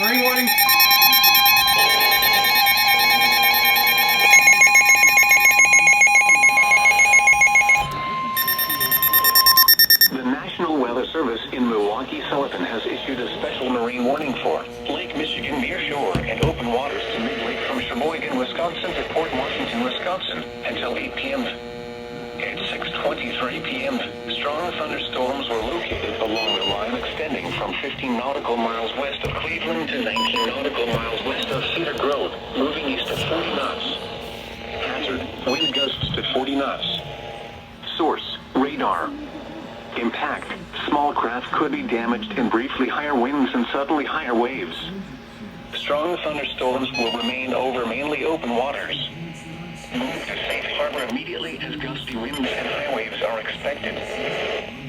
Marine warning. The National Weather Service in Milwaukee-Sullivan has issued a special marine warning for Lake Michigan near shore and open waters to mid-lake from Sheboygan, Wisconsin to Port Washington, Wisconsin until 8 p.m. At 6:23 p.m., strong thunderstorms were located along the line extending from 15 nautical miles west of Cleveland to 19 nautical miles west of Cedar Grove, moving east at 40 knots. Hazard, wind gusts to 40 knots. Source, radar. Impact, small craft could be damaged in briefly higher winds and suddenly higher waves. Strong thunderstorms will remain over mainly open waters. Move to safe harbor immediately as gusty winds and high waves are expected.